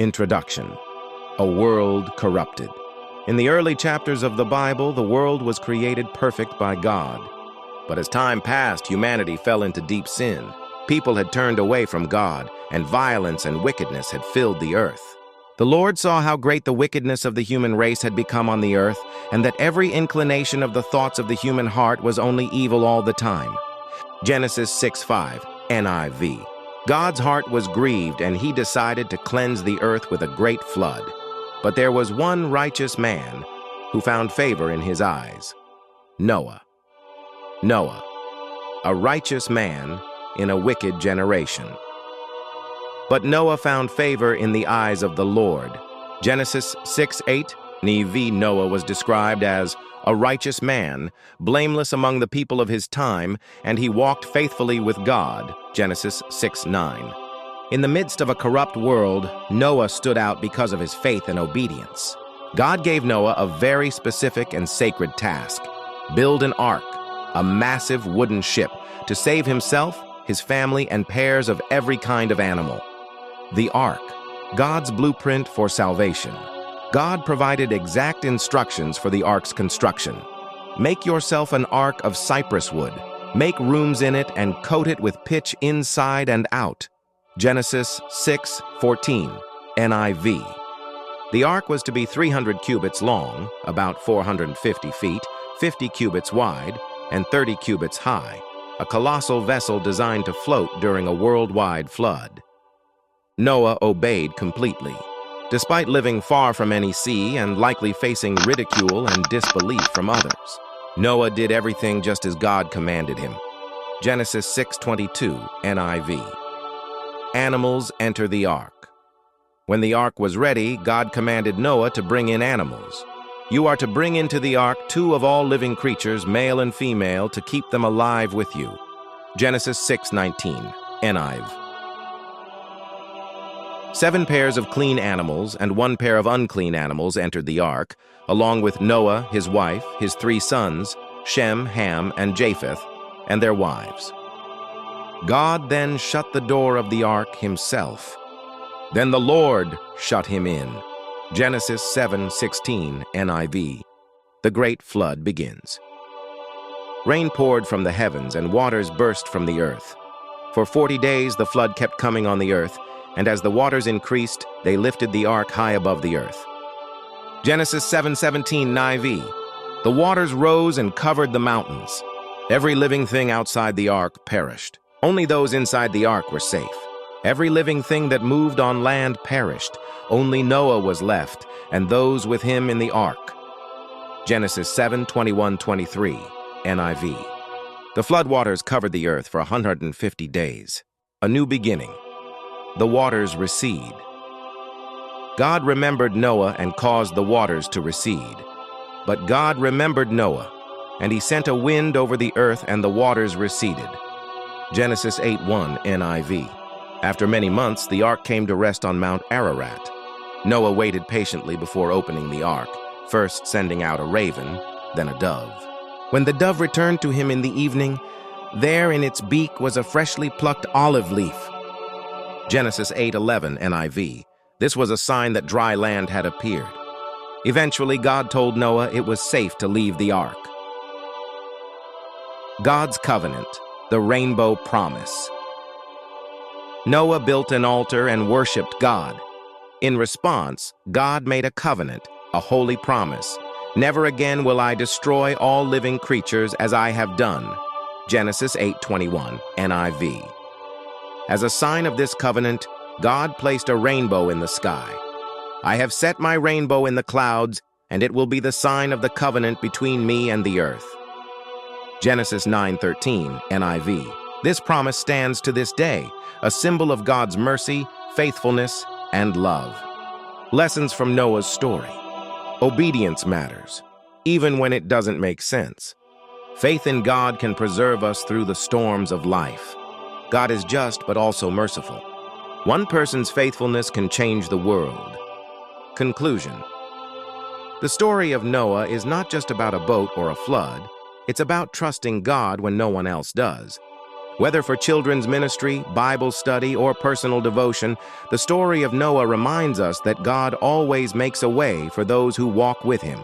Introduction. A world corrupted. In the early chapters of the Bible, the world was created perfect by God. But as time passed, humanity fell into deep sin. People had turned away from God, and violence and wickedness had filled the earth. The Lord saw how great the wickedness of the human race had become on the earth, and that every inclination of the thoughts of the human heart was only evil all the time. Genesis 6:5, NIV. God's heart was grieved, and he decided to cleanse the earth with a great flood. But there was one righteous man who found favor in his eyes: Noah. Noah, a righteous man in a wicked generation. But Noah found favor in the eyes of the Lord. Genesis 6:8, NIV. Noah was described as a righteous man, blameless among the people of his time, and he walked faithfully with God. Genesis 6:9. In the midst of a corrupt world, Noah stood out because of his faith and obedience. God gave Noah a very specific and sacred task: build an ark, a massive wooden ship, to save himself, his family, and pairs of every kind of animal. The ark, God's blueprint for salvation. God provided exact instructions for the ark's construction. Make yourself an ark of cypress wood. Make rooms in it and coat it with pitch inside and out. Genesis 6:14, NIV. The ark was to be 300 cubits long, about 450 feet, 50 cubits wide, and 30 cubits high, a colossal vessel designed to float during a worldwide flood. Noah obeyed completely. Despite living far from any sea and likely facing ridicule and disbelief from others, Noah did everything just as God commanded him. Genesis 6:22, NIV. Animals enter the ark. When the ark was ready, God commanded Noah to bring in animals. You are to bring into the ark 2 of all living creatures, male and female, to keep them alive with you. Genesis 6:19, NIV. 7 pairs of clean animals and 1 pair of unclean animals entered the ark, along with Noah, his wife, his 3 sons, Shem, Ham, and Japheth, and their wives. God then shut the door of the ark himself. Then the Lord shut him in. Genesis 7:16, NIV. The great flood begins. Rain poured from the heavens, and waters burst from the earth. For 40 days the flood kept coming on the earth, and as the waters increased, they lifted the ark high above the earth. Genesis 7:17, NIV. The waters rose and covered the mountains. Every living thing outside the ark perished. Only those inside the ark were safe. Every living thing that moved on land perished. Only Noah was left, and those with him in the ark. Genesis 7:21-23, NIV. The floodwaters covered the earth for 150 days. A new beginning. The waters recede. God remembered Noah and caused the waters to recede. But God remembered Noah, and he sent a wind over the earth, and the waters receded. Genesis 8:1, NIV. After many months, the ark came to rest on Mount Ararat. Noah waited patiently before opening the ark, first sending out a raven, then a dove. When the dove returned to him in the evening, there in its beak was a freshly plucked olive leaf. Genesis 8:11, NIV. This was a sign that dry land had appeared. Eventually, God told Noah it was safe to leave the ark. God's covenant, the rainbow promise. Noah built an altar and worshipped God. In response, God made a covenant, a holy promise. Never again will I destroy all living creatures as I have done. Genesis 8:21, NIV. As a sign of this covenant, God placed a rainbow in the sky. I have set my rainbow in the clouds, and it will be the sign of the covenant between me and the earth. Genesis 9:13, NIV. This promise stands to this day, a symbol of God's mercy, faithfulness, and love. Lessons from Noah's story. Obedience matters, even when it doesn't make sense. Faith in God can preserve us through the storms of life. God is just but also merciful. One person's faithfulness can change the world. Conclusion. The story of Noah is not just about a boat or a flood. It's about trusting God when no one else does. Whether for children's ministry, Bible study, or personal devotion, the story of Noah reminds us that God always makes a way for those who walk with him.